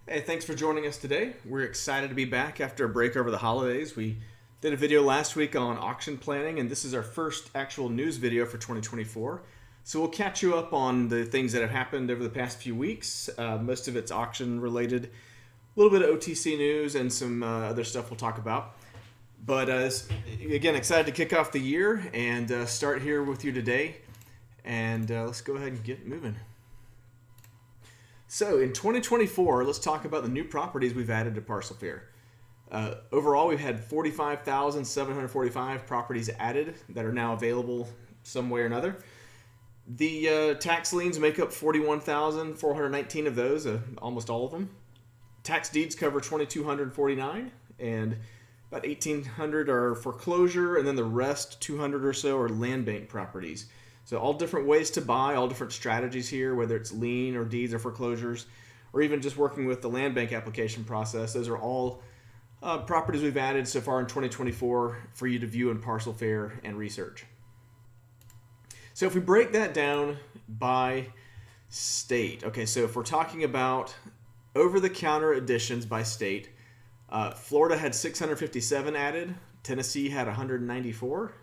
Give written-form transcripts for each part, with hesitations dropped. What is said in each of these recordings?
Hey, thanks for joining us today. We're excited to be back after a break over the holidays. We did a video last week on auction planning, and this is our first actual news video for 2024. So we'll catch you up on the things that have happened over the past few weeks. Most of it's auction related, a little bit of OTC news, and some other stuff we'll talk about. But again, excited to kick off the year and start here with you today. And let's go ahead and get moving. So in 2024, let's talk about the new properties we've added to Parcel Fair. Overall, we've had 45,745 properties added that are now available some way or another. The tax liens make up 41,419 of those, almost all of them. Tax deeds cover 2,249, and about 1,800 are foreclosure, and then the rest, 200 or so, are land bank properties. So all different ways to buy, all different strategies here, whether it's lien or deeds or foreclosures, or even just working with the land bank application process. Those are all properties we've added so far in 2024 for you to view in Parcel Fair and research. So if we break that down by state, okay, so if we're talking about over-the-counter additions by state, Florida had 657 added, Tennessee had 194,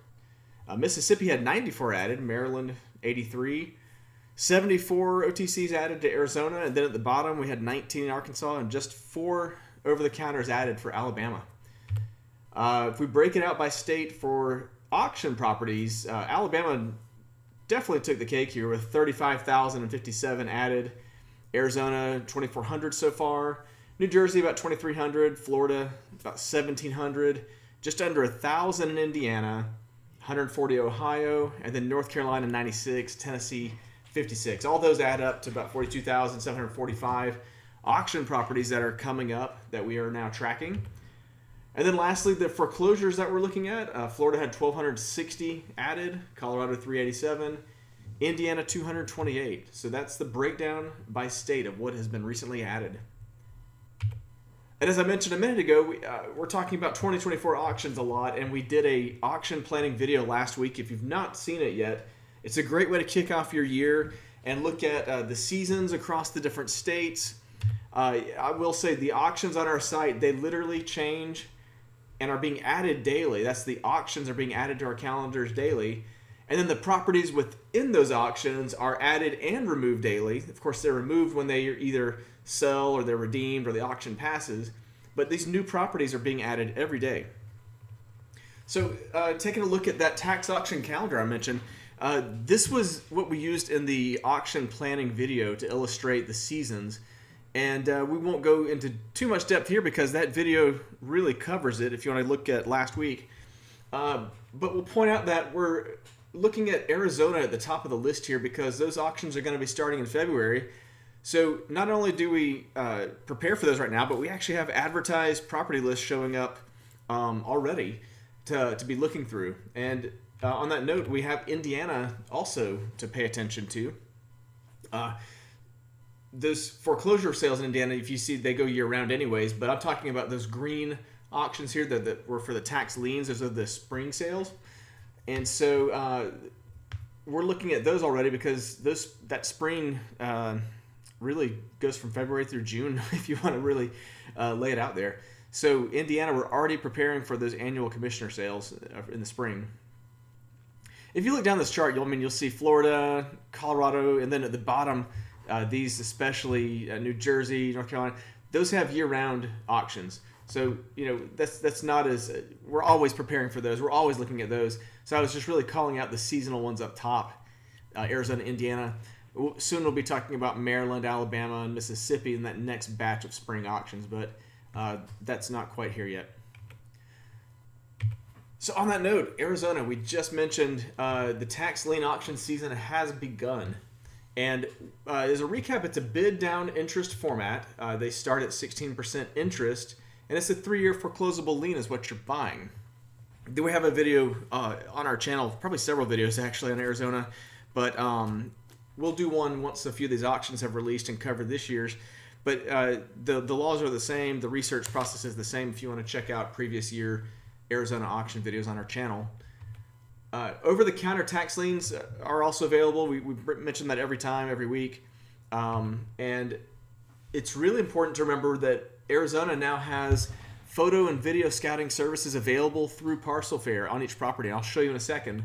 Mississippi had 94 added, Maryland 83, 74 OTCs added to Arizona, and then at the bottom we had 19 in Arkansas and just 4 over-the-counters added for Alabama. If we break it out by state for auction properties, Alabama definitely took the cake here with 35,057 added, Arizona 2,400 so far, New Jersey about 2,300, Florida about 1,700, just under 1,000 in Indiana, 140 Ohio, and then North Carolina 96, Tennessee 56. All those add up to about 42,745 auction properties that are coming up that we are now tracking. And then lastly, the foreclosures that we're looking at. Florida had 1,260 added, Colorado 387, Indiana 228. So that's the breakdown by state of what has been recently added. And as I mentioned a minute ago, we're talking about 2024 auctions a lot, and we did a auction planning video last week. If you've not seen it yet, it's a great way to kick off your year and look at the seasons across the different states. I will say the auctions on our site, they literally change and are being added daily. That's the auctions are being added to our calendars daily. And then the properties within those auctions are added and removed daily. Of course, they're removed when they either sell or they're redeemed or the auction passes. But these new properties are being added every day. So taking a look at that tax auction calendar I mentioned, this was what we used in the auction planning video to illustrate the seasons. And we won't go into too much depth here because that video really covers it if you want to look at last week. But we'll point out that we're looking at Arizona at the top of the list here because those auctions are going to be starting in February. So not only do we prepare for those right now, but we actually have advertised property lists showing up already to be looking through. And on that note, we have Indiana also to pay attention to. Those foreclosure sales in Indiana, if you see, they go year-round anyways, but I'm talking about those green auctions here that were for the tax liens. Those are the spring sales. And so we're looking at those already because that spring really goes from February through June if you want to really lay it out there. So Indiana, we're already preparing for those annual commissioner sales in the spring. If you look down this chart, you'll see Florida, Colorado, and then at the bottom, these especially New Jersey, North Carolina, those have year-round auctions. So that's not as we're always preparing for those. We're always looking at those. So I was just really calling out the seasonal ones up top, Arizona, Indiana. Soon we'll be talking about Maryland, Alabama, and Mississippi in that next batch of spring auctions, but that's not quite here yet. So on that note, Arizona, we just mentioned the tax lien auction season has begun. And as a recap, it's a bid down interest format. They start at 16% interest, and it's a 3-year foreclosable lien is what you're buying. Then we have a video on our channel, probably several videos actually on Arizona, but we'll do one once a few of these auctions have released and covered this year's. But the laws are the same. The research process is the same if you want to check out previous year Arizona auction videos on our channel. Over-the-counter tax liens are also available. We mention that every week. And it's really important to remember that Arizona now has photo and video scouting services available through Parcel Fair on each property. I'll show you in a second.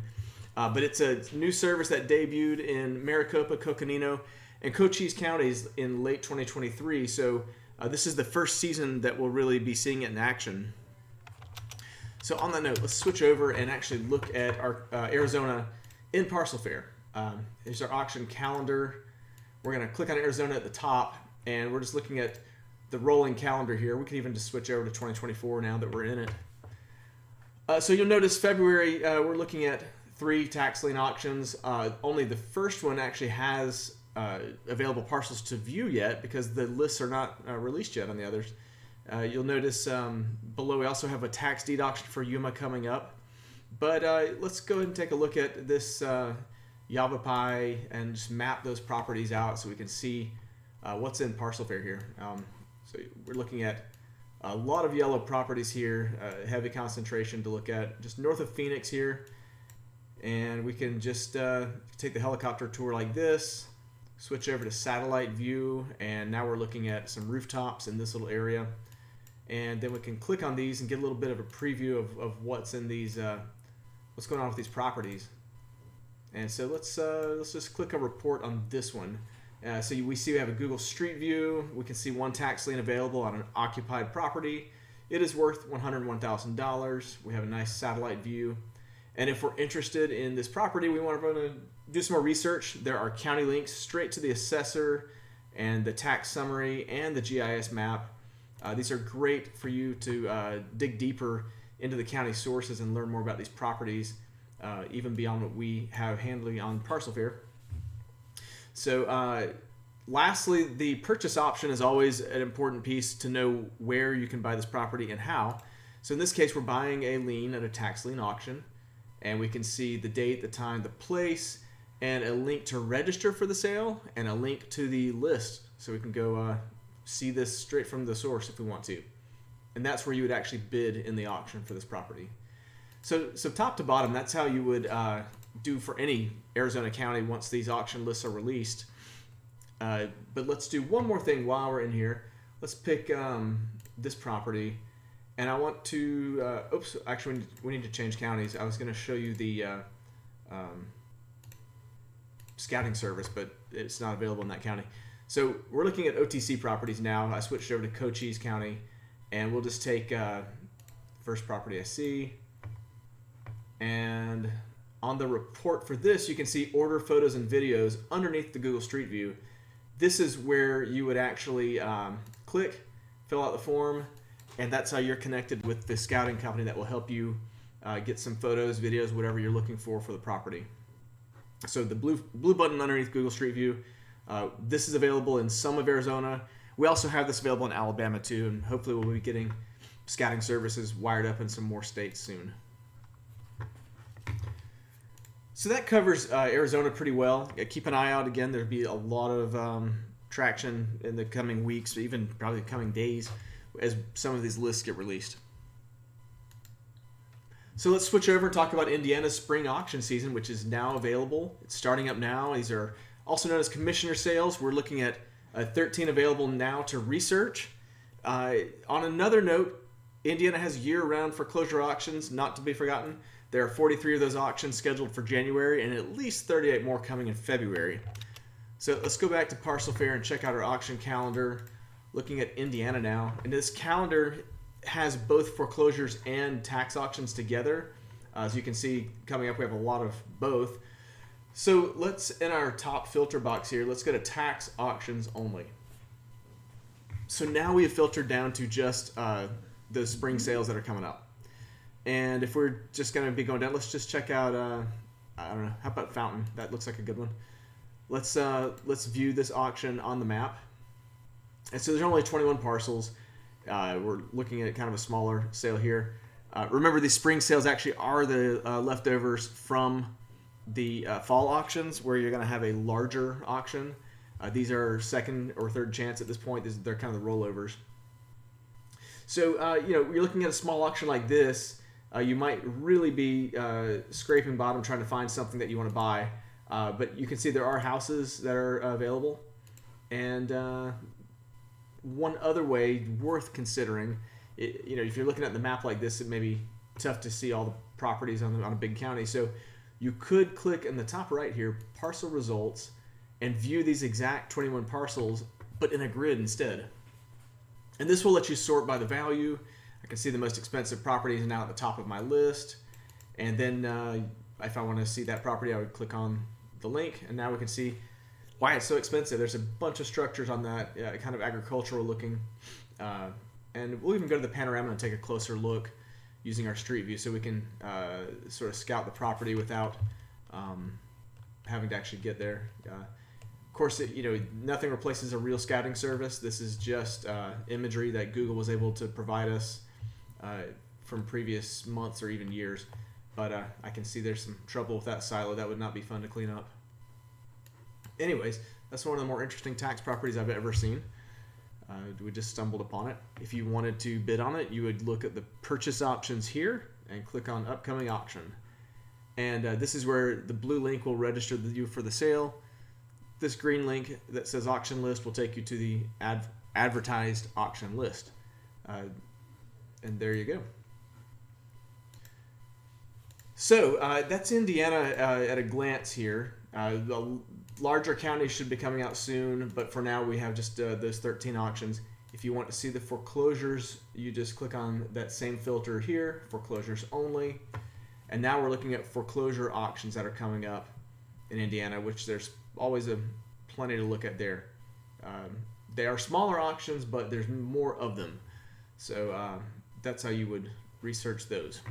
But it's a new service that debuted in Maricopa, Coconino, and Cochise counties in late 2023. So this is the first season that we'll really be seeing it in action. So on that note, let's switch over and actually look at our Arizona in Parcel Fair. Here's our auction calendar. We're going to click on Arizona at the top, and we're just looking at the rolling calendar here. We can even just switch over to 2024 now that we're in it. So you'll notice February, we're looking at 3 tax lien auctions. Only the first one actually has available parcels to view yet because the lists are not released yet on the others. You'll notice below we also have a tax deed auction for Yuma coming up. But let's go ahead and take a look at this Yavapai and just map those properties out so we can see what's in Parcel Fair here. So we're looking at a lot of yellow properties here, heavy concentration to look at just north of Phoenix here. And we can just take the helicopter tour like this, switch over to satellite view, and now we're looking at some rooftops in this little area. And then we can click on these and get a little bit of a preview of what's in these, what's going on with these properties. And so let's just click a report on this one. So we see we have a Google Street View. We can see one tax lien available on an occupied property. It is worth $101,000. We have a nice satellite view. And if we're interested in this property, we want to do some more research. There are county links straight to the assessor and the tax summary and the GIS map. These are great for you to dig deeper into the county sources and learn more about these properties, even beyond what we have handling on Parcel Fair. So lastly, the purchase option is always an important piece to know where you can buy this property and how. So in this case, we're buying a lien at a tax lien auction, and we can see the date, the time, the place, and a link to register for the sale, and a link to the list. So we can go see this straight from the source if we want to. And that's where you would actually bid in the auction for this property. So top to bottom, that's how you would do for any Arizona county once these auction lists are released. But let's do one more thing while we're in here. Let's pick this property. And I want to, actually we need to change counties. I was going to show you the scouting service, but it's not available in that county. So we're looking at OTC properties now. I switched over to Cochise County, and we'll just take first property I see. And on the report for this, you can see order photos and videos underneath the Google Street View. This is where you would actually click, fill out the form, and that's how you're connected with the scouting company that will help you get some photos, videos, whatever you're looking for the property. So the blue button underneath Google Street View, this is available in some of Arizona. We also have this available in Alabama too, and hopefully we'll be getting scouting services wired up in some more states soon. So that covers Arizona pretty well. Keep an eye out again. There'll be a lot of traction in the coming weeks, even probably the coming days, as some of these lists get released. So let's switch over and talk about Indiana's spring auction season, which is now available. It's starting up now. These are also known as commissioner sales. We're looking at 13 available now to research. On another note, Indiana has year-round foreclosure auctions, not to be forgotten. There are 43 of those auctions scheduled for January and at least 38 more coming in February. So let's go back to Parcel Fair and check out our auction calendar. Looking at Indiana now. And this calendar has both foreclosures and tax auctions together. As you can see, coming up we have a lot of both. So let's, in our top filter box here, let's go to tax auctions only. So now we have filtered down to just the spring sales that are coming up. And if we're just going to be going down, let's just check out, I don't know, how about Fountain? That looks like a good one. Let's view this auction on the map. And so there's only 21 parcels. We're looking at kind of a smaller sale here. Remember, these spring sales actually are the leftovers from the fall auctions, where you're going to have a larger auction. These are second or third chance at this point. They're kind of the rollovers. So, you're looking at a small auction like this. You might really be scraping bottom trying to find something that you want to buy. But you can see there are houses that are available. And one other way worth considering, if you're looking at the map like this, it may be tough to see all the properties on a big county. So you could click in the top right here, parcel results, and view these exact 21 parcels, but in a grid instead. And this will let you sort by the value. I can see the most expensive properties now at the top of my list. And then if I want to see that property, I would click on the link, and now we can see why it's so expensive. There's a bunch of structures on that, kind of agricultural looking. And we'll even go to the panorama and take a closer look using our street view, so we can sort of scout the property without having to actually get there. Of course, nothing replaces a real scouting service. This is just imagery that Google was able to provide us from previous months or even years. But I can see there's some trouble with that silo. That would not be fun to clean up. Anyways, that's one of the more interesting tax properties I've ever seen. We just stumbled upon it. If you wanted to bid on it, you would look at the purchase options here and click on upcoming auction. And this is where the blue link will register you for the sale. This green link that says auction list will take you to the advertised auction list. And there you go. So that's Indiana at a glance here. The larger counties should be coming out soon, but for now we have just those 13 auctions. If you want to see the foreclosures, you just click on that same filter here, foreclosures only. And now we're looking at foreclosure auctions that are coming up in Indiana, which there's always plenty to look at there. They are smaller auctions, but there's more of them. So that's how you would research those.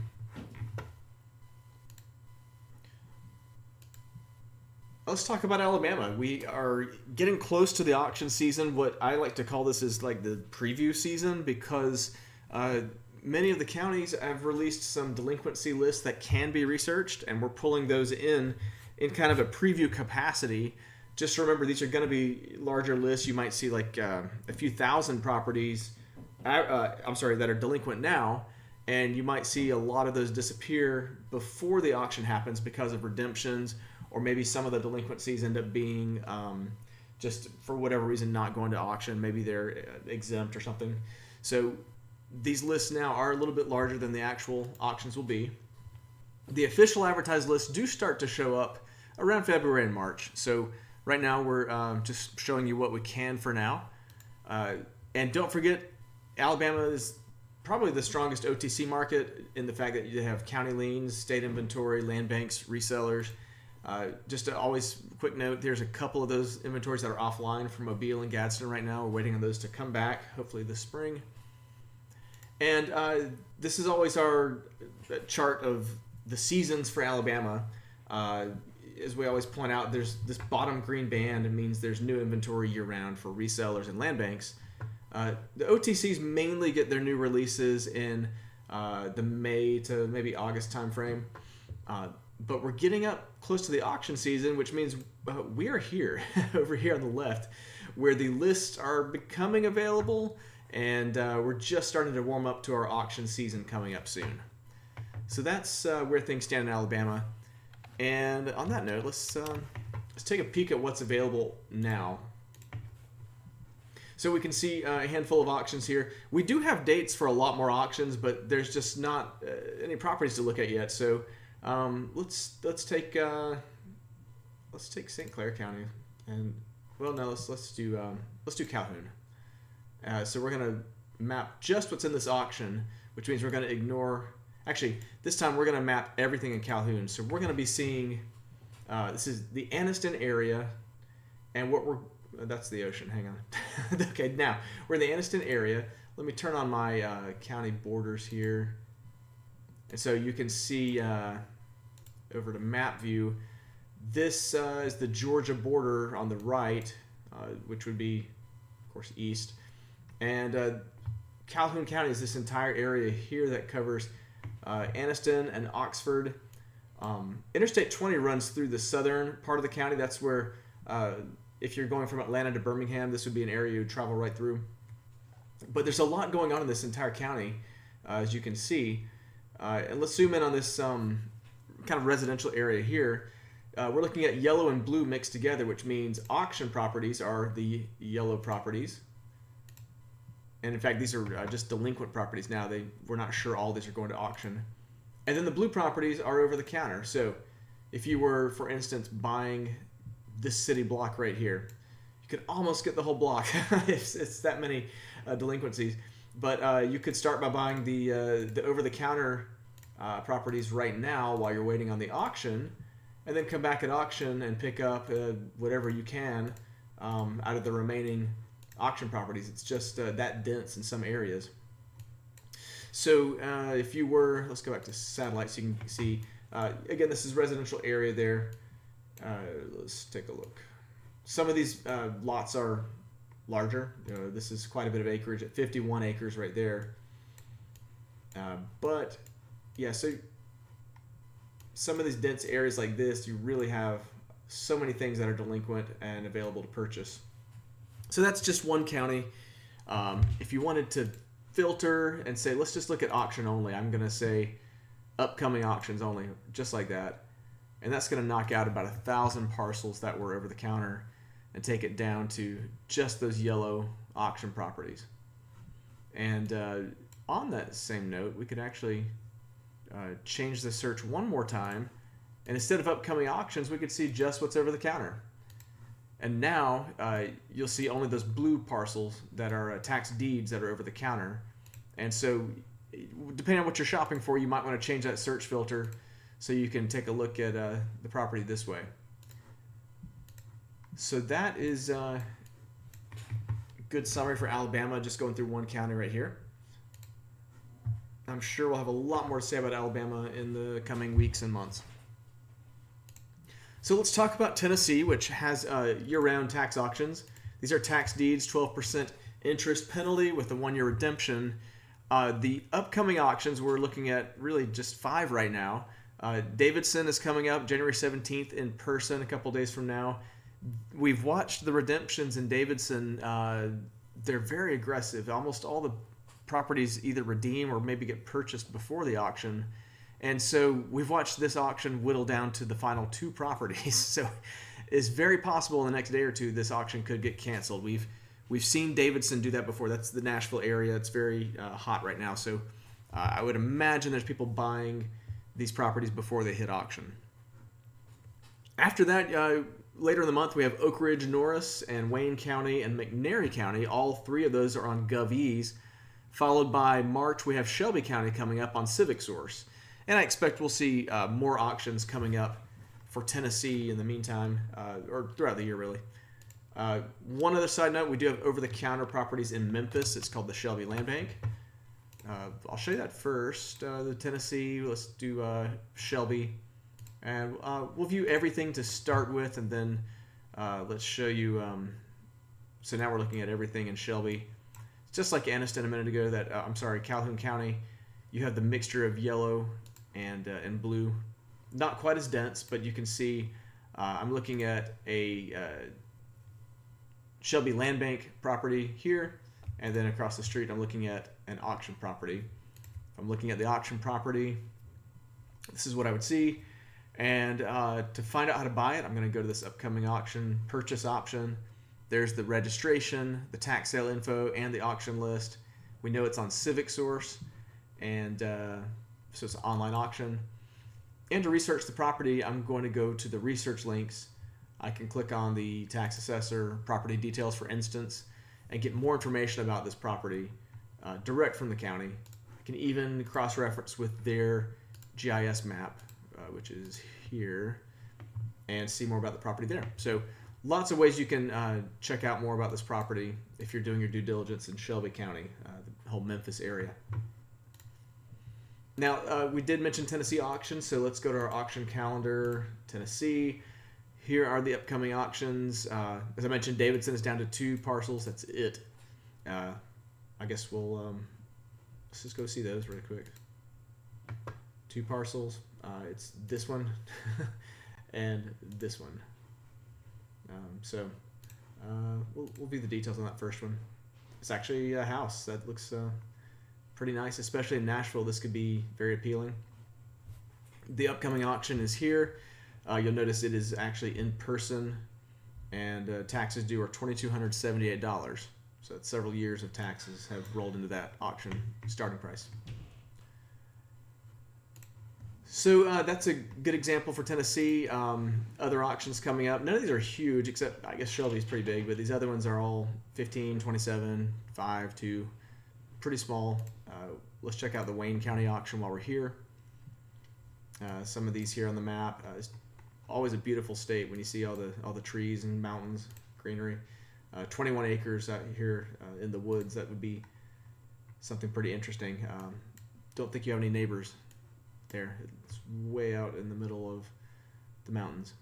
Let's talk about Alabama. We are getting close to the auction season. What I like to call this is like the preview season, because many of the counties have released some delinquency lists that can be researched, and we're pulling those in kind of a preview capacity. Just remember, these are going to be larger lists. You might see like a few thousand properties, that are delinquent now, and you might see a lot of those disappear before the auction happens because of redemptions, or maybe some of the delinquencies end up being just for whatever reason not going to auction. Maybe they're exempt or something. So these lists now are a little bit larger than the actual auctions will be. The official advertised lists do start to show up around February and March. So right now we're just showing you what we can for now. And don't forget, Alabama is probably the strongest OTC market in the fact that you have county liens, state inventory, land banks, resellers. Just to always quick note, there's a couple of those inventories that are offline from Mobile and Gadsden right now. We're waiting on those to come back, hopefully this spring. And this is always our chart of the seasons for Alabama. As we always point out, there's this bottom green band. It means there's new inventory year-round for resellers and land banks. The OTCs mainly get their new releases in the May to maybe August timeframe. But we're getting up close to the auction season, which means we are here, over here on the left, where the lists are becoming available, and we're just starting to warm up to our auction season coming up soon. So that's where things stand in Alabama. And on that note, let's take a peek at what's available now. So we can see a handful of auctions here. We do have dates for a lot more auctions, but there's just not any properties to look at yet. So let's take St. Clair County, and let's do Calhoun. So we're gonna map just what's in this auction, which means we're gonna ignore. Actually, this time we're gonna map everything in Calhoun. So we're gonna be seeing. This is the Anniston area, and that's the ocean. Hang on. Okay, now we're in the Anniston area. Let me turn on my county borders here. And so you can see over to map view, this is the Georgia border on the right, which would be, of course, east. And Calhoun County is this entire area here that covers Anniston and Oxford. Interstate 20 runs through the southern part of the county. That's where, if you're going from Atlanta to Birmingham, this would be an area you would travel right through. But there's a lot going on in this entire county, as you can see. And let's zoom in on this kind of residential area here. We're looking at yellow and blue mixed together, which means auction properties are the yellow properties. And in fact, these are just delinquent properties now. We're not sure all these are going to auction. And then the blue properties are over the counter. So if you were, for instance, buying this city block right here, you could almost get the whole block. it's that many delinquencies. But you could start by buying the over-the-counter properties right now while you're waiting on the auction, and then come back at auction and pick up whatever you can out of the remaining auction properties. It's just that dense in some areas. So if you were, let's go back to satellite so you can see, again, this is residential area there. Let's take a look. Some of these lots are larger. This is quite a bit of acreage at 51 acres right there. But yeah, so some of these dense areas like this, you really have so many things that are delinquent and available to purchase. So that's just one county. If you wanted to filter and say, let's just look at auction only, I'm going to say upcoming auctions only, just like that. And that's going to knock out about 1,000 parcels that were over the counter and take it down to just those yellow auction properties. And on that same note, we could actually change the search one more time, and instead of upcoming auctions, we could see just what's over the counter. And now you'll see only those blue parcels that are tax deeds that are over the counter. And so depending on what you're shopping for, you might want to change that search filter so you can take a look at the property this way. So that is a good summary for Alabama, just going through one county right here. I'm sure we'll have a lot more to say about Alabama in the coming weeks and months. So let's talk about Tennessee, which has year-round tax auctions. These are tax deeds, 12% interest penalty with a 1-year redemption. The upcoming auctions, we're looking at really just 5 right now. Davidson is coming up January 17th in person a couple days from now. We've watched the redemptions in Davidson. They're very aggressive. Almost all the properties either redeem or maybe get purchased before the auction. And so we've watched this auction whittle down to the final 2 properties. So it's very possible in the next day or two this auction could get canceled. We've seen Davidson do that before. That's the Nashville area. It's very hot right now. So I would imagine there's people buying these properties before they hit auction. After that, later in the month, we have Oak Ridge, Norris, and Wayne County and McNairy County. All 3 of those are on GovEase. Followed by March, we have Shelby County coming up on CivicSource. And I expect we'll see more auctions coming up for Tennessee in the meantime, or throughout the year, really. One other side note, we do have over-the-counter properties in Memphis. It's called the Shelby Land Bank. I'll show you that first. The Tennessee, let's do Shelby. And we'll view everything to start with, and then let's show you. So now we're looking at everything in Shelby. Just like Anniston a minute ago, Calhoun County, you have the mixture of yellow and blue. Not quite as dense, but you can see I'm looking at a Shelby Land Bank property here, and then across the street I'm looking at an auction property. If I'm looking at the auction property, this is what I would see. And to find out how to buy it, I'm going to go to this upcoming auction purchase option. There's the registration, the tax sale info, and the auction list. We know it's on CivicSource, and so it's an online auction. And to research the property, I'm going to go to the research links. I can click on the tax assessor property details, for instance, and get more information about this property direct from the county. I can even cross-reference with their GIS map, which is here, and see more about the property there. So lots of ways you can check out more about this property if you're doing your due diligence in Shelby County, the whole Memphis area. Now, we did mention Tennessee auctions, so let's go to our auction calendar. Tennessee. Here are the upcoming auctions. As I mentioned, Davidson is down to 2 parcels. That's it. I guess we'll let's just go see those really quick. 2 parcels. It's this one and this one. We'll view the details on that first one. It's actually a house that looks pretty nice, especially in Nashville. This could be very appealing. The upcoming auction is here. You'll notice it is actually in person, and taxes due are $2,278. So that's several years of taxes have rolled into that auction starting price. So that's a good example for Tennessee. Other auctions coming up. None of these are huge, except I guess Shelby's pretty big, but these other ones are all 15, 27, 5, 2, pretty small. Let's check out the Wayne County auction while we're here. Some of these here on the map. It's always a beautiful state when you see all the trees and mountains, greenery. 21 acres out here in the woods. That would be something pretty interesting. Don't think you have any neighbors there. It's way out in the middle of the mountains.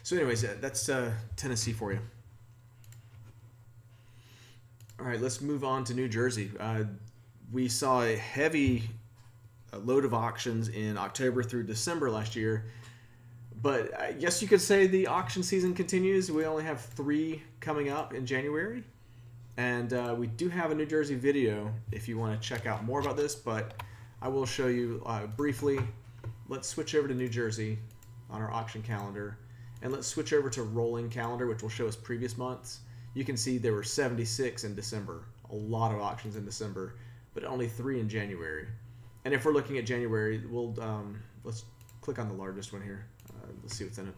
So anyways, that's Tennessee for you. All right, let's move on to New Jersey. We saw a heavy load of auctions in October through December last year, but I guess you could say the auction season continues. We only have 3 coming up in January, and we do have a New Jersey video if you want to check out more about this, but I will show you briefly. Let's switch over to New Jersey on our auction calendar, and let's switch over to rolling calendar, which will show us previous months. You can see there were 76 in December, a lot of auctions in December, but only 3 in January. And if we're looking at January, we'll let's click on the largest one here. Let's see what's in it.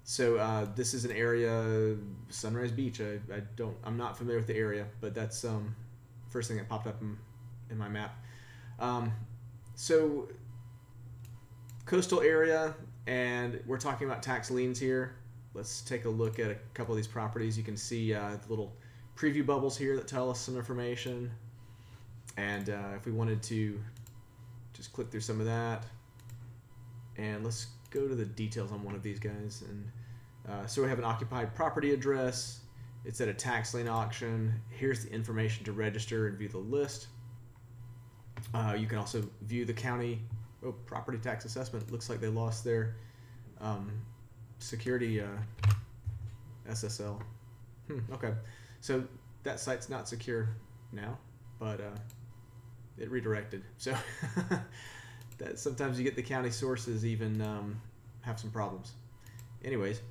So this is an area, Sunrise Beach. I'm not familiar with the area, but that's first thing that popped up in my map. So coastal area, and we're talking about tax liens here. Let's take a look at a couple of these properties. You can see the little preview bubbles here that tell us some information. And if we wanted to just click through some of that, and let's go to the details on one of these guys. And so we have an occupied property address. It's at a tax lien auction. Here's the information to register and view the list. You can also view the county property tax assessment. Looks like they lost their security SSL. Okay, so that site's not secure now, but it redirected. So that sometimes you get the county sources even have some problems. Anyways,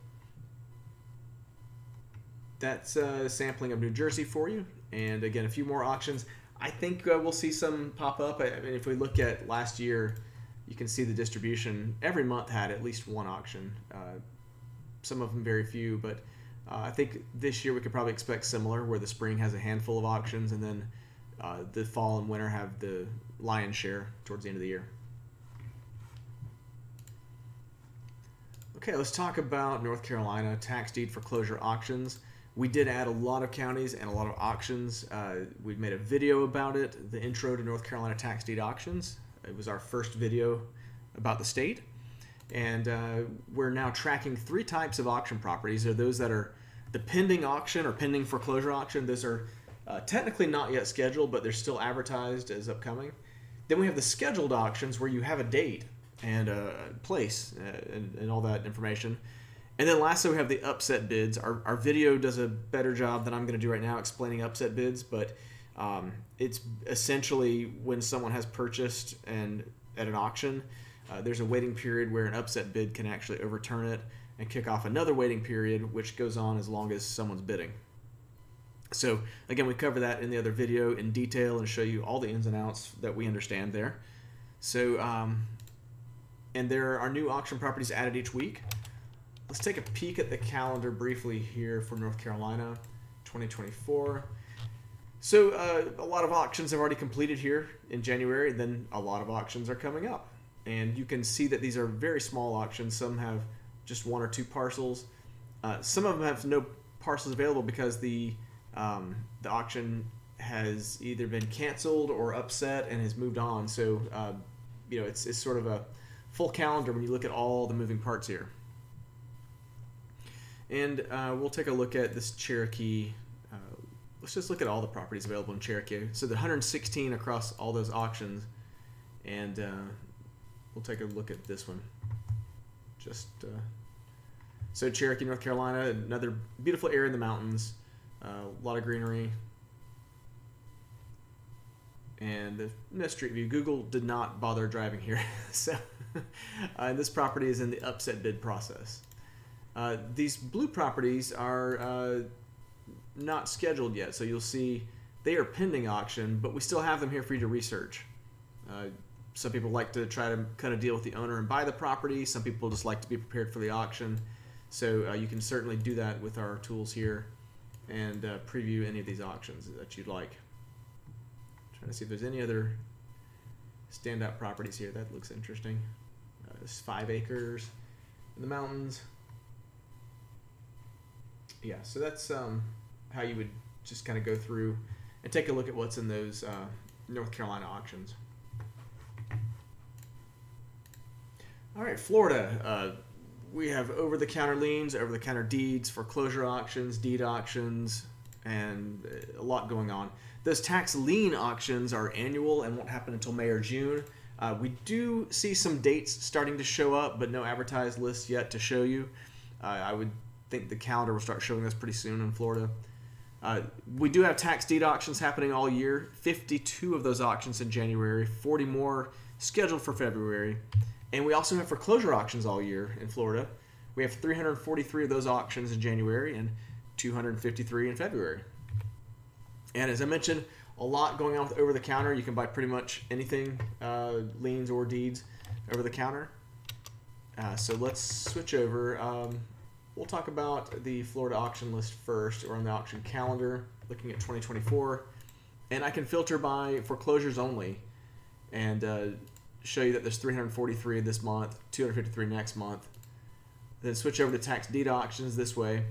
that's a sampling of New Jersey for you. And again, a few more auctions. I think we'll see some pop up. I mean, if we look at last year, you can see the distribution. Every month had at least one auction. Some of them very few, but I think this year we could probably expect similar, where the spring has a handful of auctions, and then the fall and winter have the lion's share towards the end of the year. Okay, let's talk about North Carolina tax deed foreclosure auctions. We did add a lot of counties and a lot of auctions. We made a video about it, the intro to North Carolina tax deed auctions. It was our first video about the state. And we're now tracking 3 types of auction properties. There are those that are the pending auction or pending foreclosure auction. Those are technically not yet scheduled, but they're still advertised as upcoming. Then we have the scheduled auctions where you have a date and a place and all that information. And then lastly, we have the upset bids. Our video does a better job than I'm going to do right now explaining upset bids, but it's essentially when someone has purchased and at an auction, there's a waiting period where an upset bid can actually overturn it and kick off another waiting period, which goes on as long as someone's bidding. So again, we cover that in the other video in detail and show you all the ins and outs that we understand there. So, and there are new auction properties added each week. Let's take a peek at the calendar briefly here for North Carolina 2024. So a lot of auctions have already completed here in January, and then a lot of auctions are coming up. And you can see that these are very small auctions. Some have just 1 or 2 parcels. Some of them have no parcels available because the auction has either been canceled or upset and has moved on. So it's sort of a full calendar when you look at all the moving parts here. And we'll take a look at this Cherokee. Let's just look at all the properties available in Cherokee. So the 116 across all those auctions, and we'll take a look at this one. So Cherokee, North Carolina, another beautiful area in the mountains, a lot of greenery, and no street view. Google did not bother driving here, so and this property is in the upset bid process. These blue properties are not scheduled yet. So you'll see they are pending auction, but we still have them here for you to research. Some people like to try to cut a deal with the owner and buy the property. Some people just like to be prepared for the auction. So you can certainly do that with our tools here and preview any of these auctions that you'd like. Trying to see if there's any other standout properties here. That looks interesting. There's 5 acres in the mountains. Yeah, so that's how you would just kind of go through and take a look at what's in those North Carolina auctions. All right, Florida. We have over-the-counter liens, over-the-counter deeds, foreclosure auctions, deed auctions, and a lot going on. Those tax lien auctions are annual and won't happen until May or June. We do see some dates starting to show up, but no advertised lists yet to show you. I would think the calendar will start showing us pretty soon in Florida. We do have tax deed auctions happening all year. 52 of those auctions in January, 40 more scheduled for February. And we also have foreclosure auctions all year in Florida. We have 343 of those auctions in January and 253 in February. And as I mentioned, a lot going on with over-the-counter. You can buy pretty much anything, liens or deeds, over-the-counter. So let's switch over. We'll talk about the Florida auction list first, or on the auction calendar, looking at 2024. And I can filter by foreclosures only and show you that there's 343 this month, 253 next month. Then switch over to tax deed auctions this way.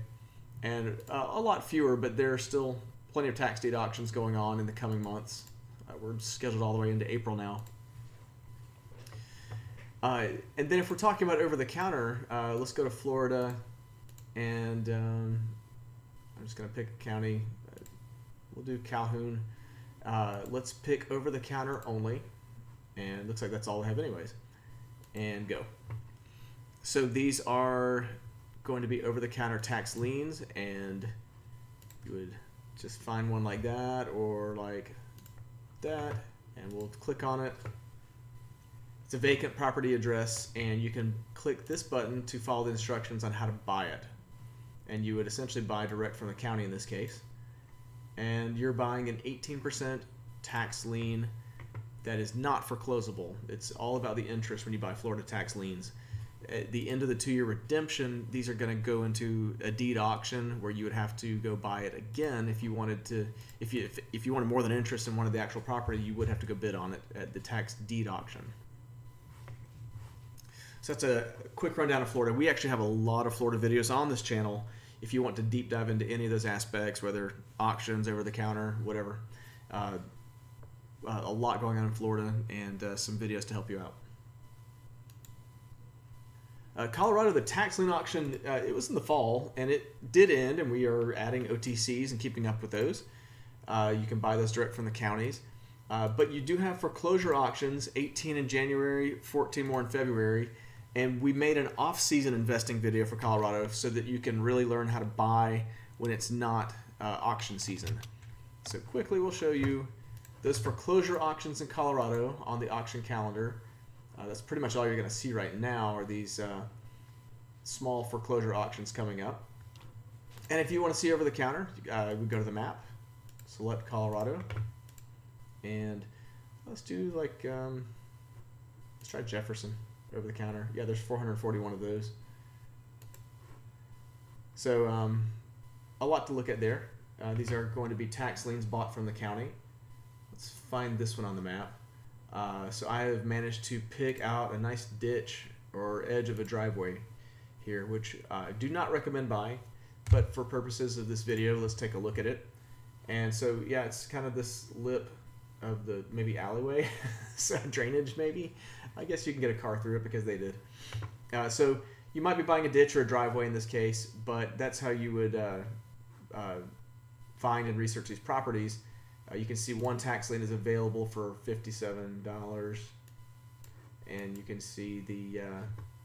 And a lot fewer, but there are still plenty of tax deed auctions going on in the coming months. We're scheduled all the way into April now. And then if we're talking about over-the-counter, let's go to Florida. And I'm just going to pick a county. We'll do Calhoun. Let's pick over-the-counter only. And it looks like that's all we have anyways. And go. So these are going to be over-the-counter tax liens, and you would just find one like that or like that, and we'll click on it. It's a vacant property address, and you can click this button to follow the instructions on how to buy it. And you would essentially buy direct from the county in this case. And you're buying an 18% tax lien that is not foreclosable. It's all about the interest when you buy Florida tax liens. At the end of the 2-year redemption, these are going to go into a deed auction where you would have to go buy it again if you wanted to. If you wanted more than interest in one of the actual property, you would have to go bid on it at the tax deed auction. So that's a quick rundown of Florida. We actually have a lot of Florida videos on this channel if you want to deep dive into any of those aspects, whether auctions, over the counter, whatever. A lot going on in Florida, and some videos to help you out. Colorado, the tax lien auction, it was in the fall, and it did end, and we are adding OTCs and keeping up with those. You can buy those direct from the counties. But you do have foreclosure auctions, 18 in January, 14 more in February, and we made an off-season investing video for Colorado so that you can really learn how to buy when it's not auction season. So quickly we'll show you those foreclosure auctions in Colorado on the auction calendar. That's pretty much all you're going to see right now are these small foreclosure auctions coming up. And if you want to see over the counter, we go to the map, select Colorado, and let's do like, let's try Jefferson over the counter. Yeah, there's 441 of those. So a lot to look at there. These are going to be tax liens bought from the county. Let's find this one on the map. So I have managed to pick out a nice ditch or edge of a driveway here, which I do not recommend buying, but for purposes of this video, let's take a look at it. And so, yeah, it's kind of this lip of the maybe alleyway, so drainage maybe. I guess you can get a car through it because they did. So you might be buying a ditch or a driveway in this case, but that's how you would find and research these properties. You can see one tax lien is available for $57, and you can see the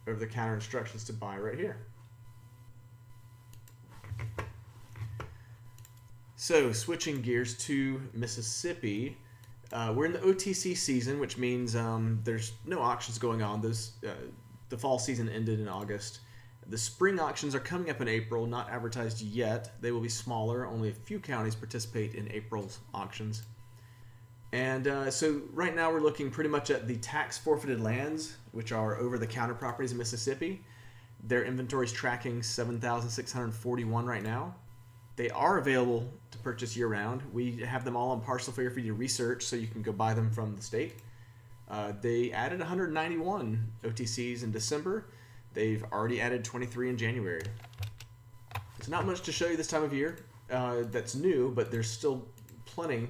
over-the-counter instructions to buy right here. So switching gears to Mississippi, we're in the OTC season, which means there's no auctions going on. The fall season ended in August, The spring auctions are coming up in April, not advertised yet. They will be smaller. Only a few counties participate in April's auctions. And so right now we're looking pretty much at the tax forfeited lands, which are over-the-counter properties in Mississippi. Their inventory is tracking 7,641 right now. They are available to purchase year-round. We have them all on Parcel Fair for you to research, so you can go buy them from the state. They added 191 OTCs in December. They've already added 23 in January. It's not much to show you this time of year. That's new, but there's still plenty.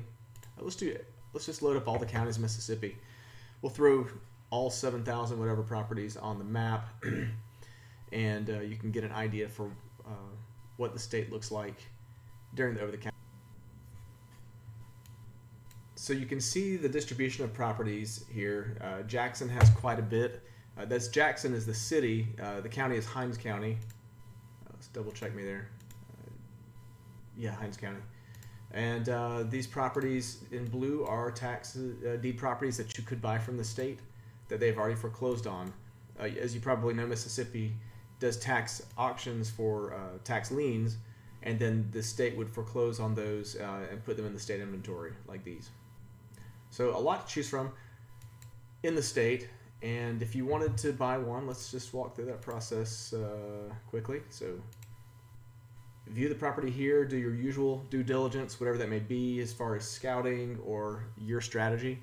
Let's just load up all the counties in Mississippi. We'll throw all 7,000 whatever properties on the map, and you can get an idea for what the state looks like during the over-the-counter. So you can see the distribution of properties here. Jackson has quite a bit. That's Jackson is the city. The county is Hinds County. Let's double check me there. Yeah, Hinds County. And these properties in blue are tax deed properties that you could buy from the state that they've already foreclosed on. As you probably know, Mississippi does tax auctions for tax liens, and then the state would foreclose on those and put them in the state inventory like these. So a lot to choose from in the state. And if you wanted to buy one, let's just walk through that process quickly. So view the property here, do your usual due diligence, whatever that may be as far as scouting or your strategy.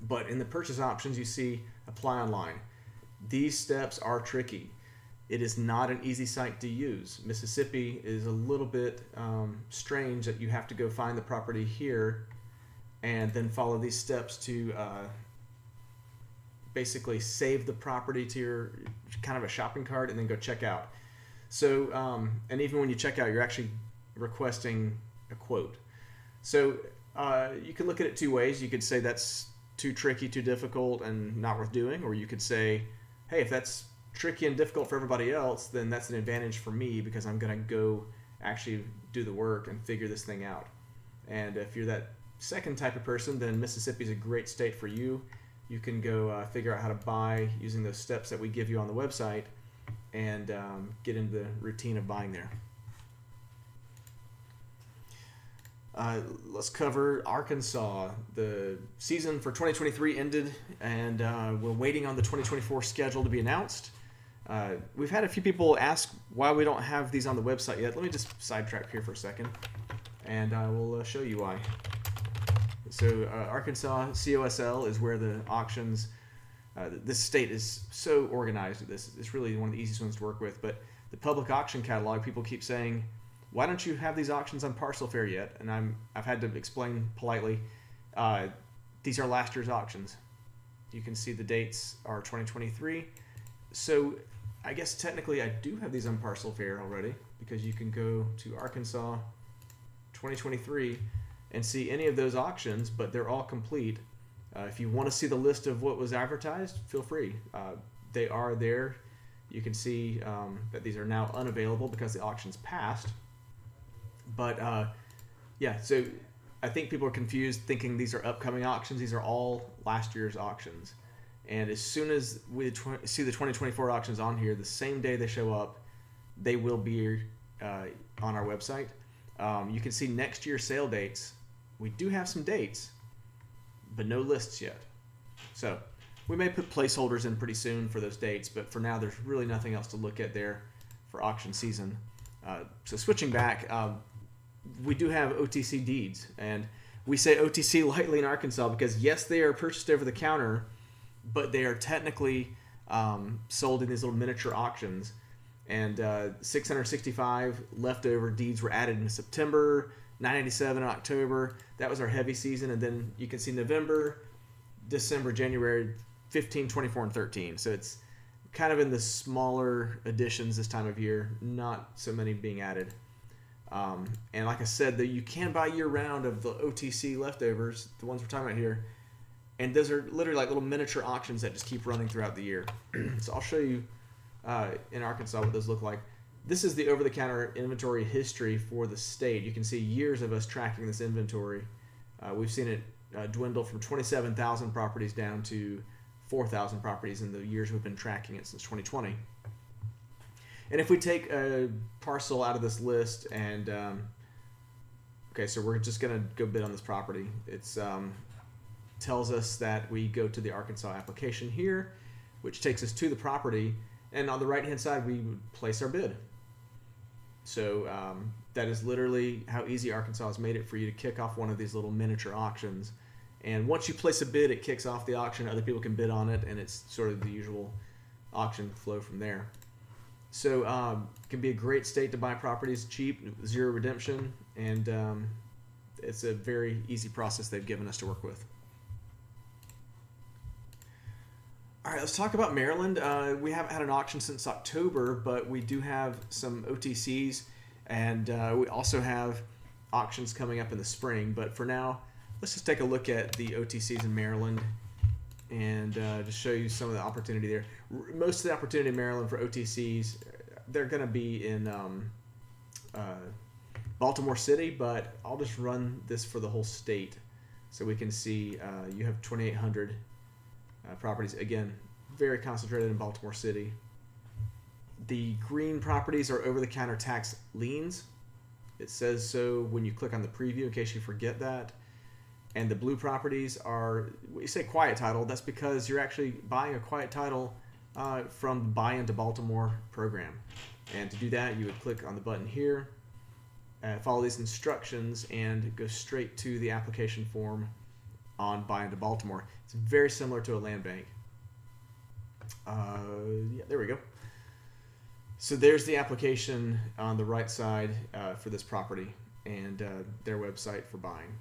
But in the purchase options, you see apply online. These steps are tricky. It is not an easy site to use. Mississippi is a little bit strange that you have to go find the property here and then follow these steps to basically save the property to your kind of a shopping cart and then go check out. So, and even when you check out, you're actually requesting a quote. So you can look at it two ways. You could say that's too tricky, too difficult, and not worth doing. Or you could say, hey, if that's tricky and difficult for everybody else, then that's an advantage for me because I'm going to go actually do the work and figure this thing out. And if you're that second type of person, then Mississippi is a great state for you. You can go figure out how to buy using those steps that we give you on the website and get into the routine of buying there. Let's cover Arkansas. The season for 2023 ended, and we're waiting on the 2024 schedule to be announced. We've had a few people ask why we don't have these on the website yet. Let me just sidetrack here for a second, and I will show you why. So Arkansas COSL is where the auctions, this state is so organized at this. It's really one of the easiest ones to work with. But the public auction catalog, people keep saying, why don't you have these auctions on Parcel Fair yet? And I've had to explain politely, these are last year's auctions. You can see the dates are 2023. So I guess technically I do have these on Parcel Fair already because you can go to Arkansas 2023 and see any of those auctions, but they're all complete. If you want to see the list of what was advertised, feel free. They are there. You can see that these are now unavailable because the auction's passed. But yeah, so I think people are confused thinking these are upcoming auctions. These are all last year's auctions. And as soon as we see the 2024 auctions on here, the same day they show up, they will be on our website. You can see next year's sale dates. We do have some dates, but no lists yet. So we may put placeholders in pretty soon for those dates, but for now there's really nothing else to look at there for auction season. So switching back, we do have OTC deeds, and we say OTC lightly in Arkansas because yes, they are purchased over the counter, but they are technically sold in these little miniature auctions. And 665 leftover deeds were added in September, 987 in October. That was our heavy season. And then you can see November, December, January, 15, 24, and 13. So it's kind of in the smaller editions this time of year, not so many being added. And like I said, you can buy year-round of the OTC leftovers, the ones we're talking about here. And those are literally like little miniature auctions that just keep running throughout the year. So I'll show you in Arkansas what those look like. This is the over-the-counter inventory history for the state. You can see years of us tracking this inventory. We've seen it dwindle from 27,000 properties down to 4,000 properties in the years we've been tracking it since 2020. And if we take a parcel out of this list and okay, so we're just gonna go bid on this property. It's tells us that we go to the Arkansas application here, which takes us to the property, and on the right hand side we would place our bid. So that is literally how easy Arkansas has made it for you to kick off one of these little miniature auctions. And once you place a bid, it kicks off the auction. Other people can bid on it, and it's sort of the usual auction flow from there. So it can be a great state to buy properties cheap, zero redemption, and it's a very easy process they've given us to work with. All right, let's talk about Maryland. We haven't had an auction since October, but we do have some OTCs, and we also have auctions coming up in the spring. But for now, let's just take a look at the OTCs in Maryland and just show you some of the opportunity there. Most of the opportunity in Maryland for OTCs, they're going to be in Baltimore City, but I'll just run this for the whole state so we can see you have 2,800 properties. Again, very concentrated in Baltimore City. The green properties are over-the-counter tax liens. It says so when you click on the preview, in case you forget that. And the blue properties are, when you say quiet title, that's because you're actually buying a quiet title from the Buy Into Baltimore program. And to do that, you would click on the button here, follow these instructions, and go straight to the application form on Buy Into Baltimore. It's very similar to a land bank. Yeah, there we go. So there's the application on the right side for this property and their website for buying.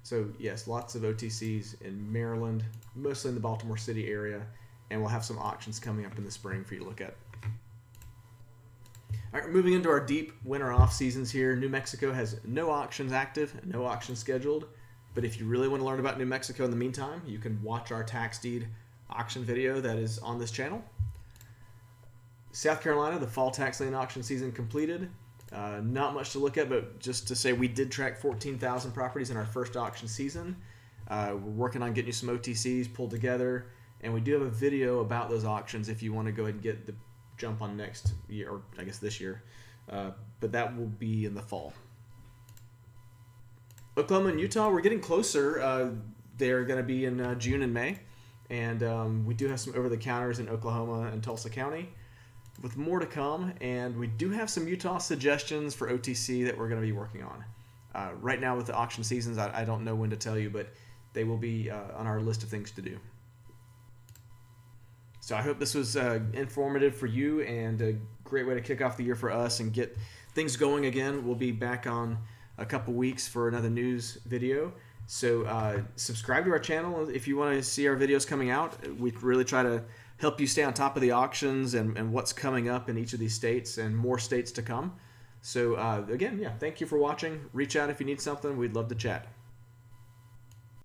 So yes, lots of OTCs in Maryland, mostly in the Baltimore City area, and we'll have some auctions coming up in the spring for you to look at. All right, moving into our deep winter off seasons here. New Mexico has no auctions active, no auctions scheduled. But if you really want to learn about New Mexico in the meantime, you can watch our tax deed auction video that is on this channel. South Carolina, the fall tax lien auction season completed. Not much to look at, but just to say we did track 14,000 properties in our first auction season. We're working on getting you some OTCs pulled together, and we do have a video about those auctions if you want to go ahead and get the jump on next year, or I guess this year. But that will be in the fall. Oklahoma and Utah, we're getting closer. They're going to be in June and May. And we do have some over-the-counters in Oklahoma and Tulsa County with more to come. And we do have some Utah suggestions for OTC that we're going to be working on. Right now with the auction seasons, I don't know when to tell you, but they will be on our list of things to do. So I hope this was informative for you and a great way to kick off the year for us and get things going again. We'll be back on a couple weeks for another news video. So subscribe to our channel if you want to see our videos coming out. We really try to help you stay on top of the auctions and what's coming up in each of these states and more states to come. So again, yeah, thank you for watching. Reach out if you need something. We'd love to chat.